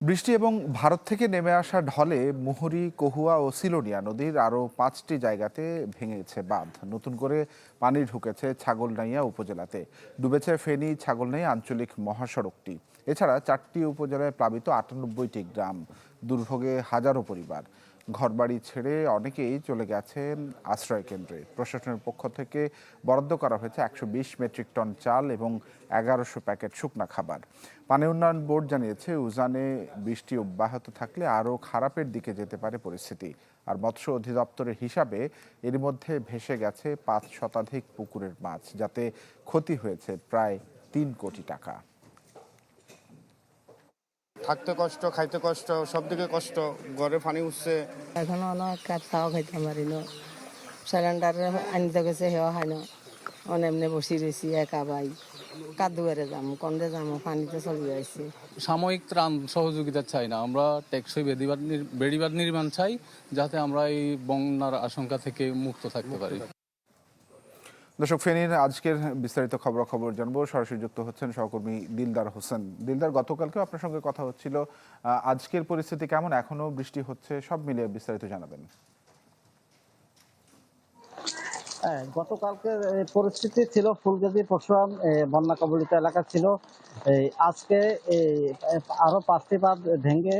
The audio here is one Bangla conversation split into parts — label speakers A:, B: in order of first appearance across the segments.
A: বৃষ্টি এবং ভারত থেকে নেমে আসা ঢলে মুহুরী, কহুয়া ও সিলোনিয়া নদীর আরও 5টি জায়গাতে ভেঙেছে বাঁধ। নতুন করে পানি ঢুকেছে ছাগলনাইয়া উপজেলাতে। ডুবেছে ফেনী ছাগলনাইয়া আঞ্চলিক মহাসড়কটি। এছাড়া 4টি উপজেলায় প্লাবিত 98টি গ্রাম। দুর্ভোগে হাজারো পরিবার। ঘরবাড়ি ছেড়ে অনেকেই চলে গেছেন আশ্রয় কেন্দ্রে। প্রশাসনের পক্ষ থেকে বরাদ্দ করা হয়েছে 120 মেট্রিক টন চাল এবং 1100 প্যাকেট শুকনা খাবার। পানি উন্নয়ন বোর্ড জানিয়েছে, উজানে বৃষ্টি অব্যাহত থাকলে আরও খারাপের দিকে যেতে পারে পরিস্থিতি। আর মৎস্য অধিদপ্তরের হিসাবে এর মধ্যে ভেসে গেছে 5 শতাধিক পুকুরের মাছ, যাতে ক্ষতি হয়েছে প্রায় 3 কোটি টাকা।
B: থাকতে কষ্ট, খাইতে কষ্ট, সব দিকে কষ্ট। ঘরে পানি উঠছে।
C: এখনো অনেক কাপ চাও খাইতে পারি না। সিলিন্ডার আনতে গেছে সেও হয় না। এমনি বসি রয়েছি একা ভাই। কাদুয়ারে যাবো, কন্দে যাবো, পানিতে চলে যাইছি।
D: সাময়িক ত্রাণ সহযোগিতা চাই না, আমরা টেকসই বেড়িবাঁধ নির্মাণ চাই, যাতে আমরা এই বন্যার আশঙ্কা থেকে মুক্ত থাকতে পারি।
A: দর্শক, ফেনীর আজকের বিস্তারিত খবরাখবর জানবো। সরাসরি যুক্ত হচ্ছেন সহকর্মী দিলদার হোসেন। দিলদার, গতকালকেও আপনার সঙ্গে কথা হচ্ছিল। আজকের পরিস্থিতি কেমন? এখনো বৃষ্টি হচ্ছে, সব মিলিয়ে বিস্তারিত জানাবেন।
E: গতকালকে পরিস্থিতি ছিল ফুলগাজী পরশুরাম বন্যা কবলিত এলাকা ছিল। আজকে আরো 5টি বাঁধ ভেঙে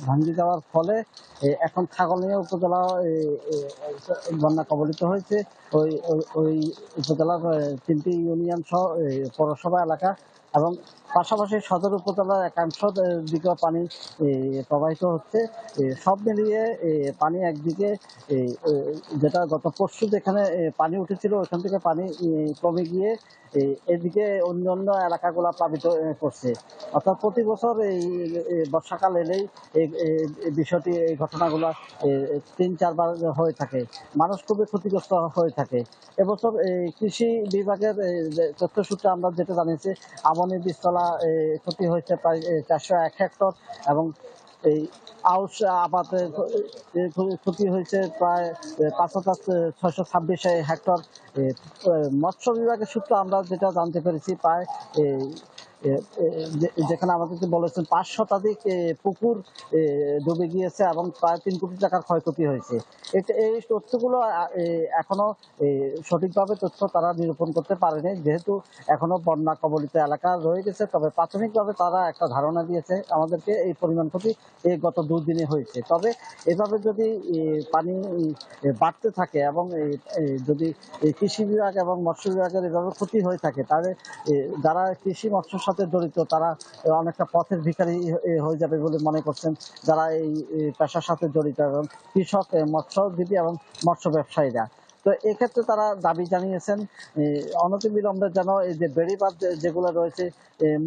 E: ভাঙ্গি যাওয়ার ফলে এখন ছাগলনাইয়া উপজেলা বন্যা কবলিত হয়েছে। ওই ওই উপজেলার 3টি ইউনিয়ন সহ পৌরসভা এলাকা এবং পাশাপাশি সদর উপজেলার একাংশ দিকেও পানি প্রবাহিত হচ্ছে। সব মিলিয়ে পানি একদিকে যেটা গত পরশু যেখানে পানি উঠেছিল ওখান থেকে পানি কমে গিয়ে এদিকে অন্যান্য এলাকাগুলো প্লাবিত করছে। অর্থাৎ প্রতি বছর এই বর্ষাকাল এলেই এই বিষয়টি, এই ঘটনাগুলো 3-4 বার হয়ে থাকে। মানুষ খুবই ক্ষতিগ্রস্ত হয়ে থাকে। এবছর কৃষি বিভাগের তথ্য সূত্রে আমরা যেটা জানিয়েছি, আমনি বীজতলা ক্ষতি হয়েছে প্রায় 401 হেক্টর এবং এই আউশ আবাদে ক্ষতি হয়েছে প্রায় 5,626 হেক্টর। মৎস্য বিভাগের সূত্রে আমরা যেটা জানতে পেরেছি, প্রায় যেখানে আমাদেরকে বলেছেন 5 শতাধিক পুকুর ডুবে গিয়েছে এবং প্রায় 3 কোটি টাকার ক্ষয়ক্ষতি হয়েছে। এই তথ্যগুলো এখনো সঠিকভাবে তথ্য তারা নিরূপণ করতে পারেনি, যেহেতু এখনো বন্যা কবলিত এলাকা রয়ে গেছে। তবে প্রাথমিকভাবে তারা একটা ধারণা দিয়েছে আমাদেরকে, এই পরিমাণ ক্ষতি এই গত 2 দিনে হয়েছে। তবে এভাবে যদি পানি বাড়তে থাকে এবং যদি কৃষি বিভাগ এবং মৎস্য বিভাগের এভাবে ক্ষতি হয়ে থাকে, তাহলে যারা কৃষি মৎস্যের সাথে জড়িত তারা অনেকটা পথের ভিখারি হয়ে যাবে বলে মনে করছেন যারা এই পেশার সাথে জড়িত এবং কৃষক, মৎস্যজীবী এবং মৎস্য ব্যবসায়ীরা। তো এক্ষেত্রে তারা দাবি জানিয়েছেন অনতিবিলম্বে যেন এই যে বেড়িবাঁধ যেগুলো রয়েছে,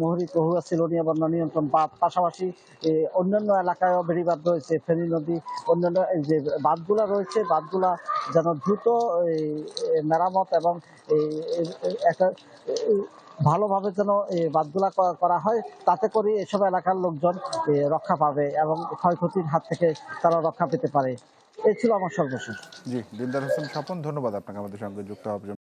E: মুহুরী, কহুয়া, সিলোনিয়া বন্যা নিয়ন্ত্রণ বাঁধ, পাশাপাশি অন্যান্য এলাকায়ও বেড়িবাঁধ রয়েছে, ফেনী নদী, অন্যান্য যে বাঁধগুলা রয়েছে, বাঁধগুলা যেন দ্রুত মেরামত এবং একটা ভালোভাবে যেন বাঁধগুলা করা হয়, তাতে করে এসব এলাকার লোকজন রক্ষা পাবে এবং ক্ষয়ক্ষতির হাত থেকে তারা রক্ষা পেতে পারে। এই ছিল আমার সর্বশেষ।
A: জি, দিলদার হোসেন স্বপন, ধন্যবাদ আপনাকে আমাদের সঙ্গে যুক্ত হওয়ার জন্য।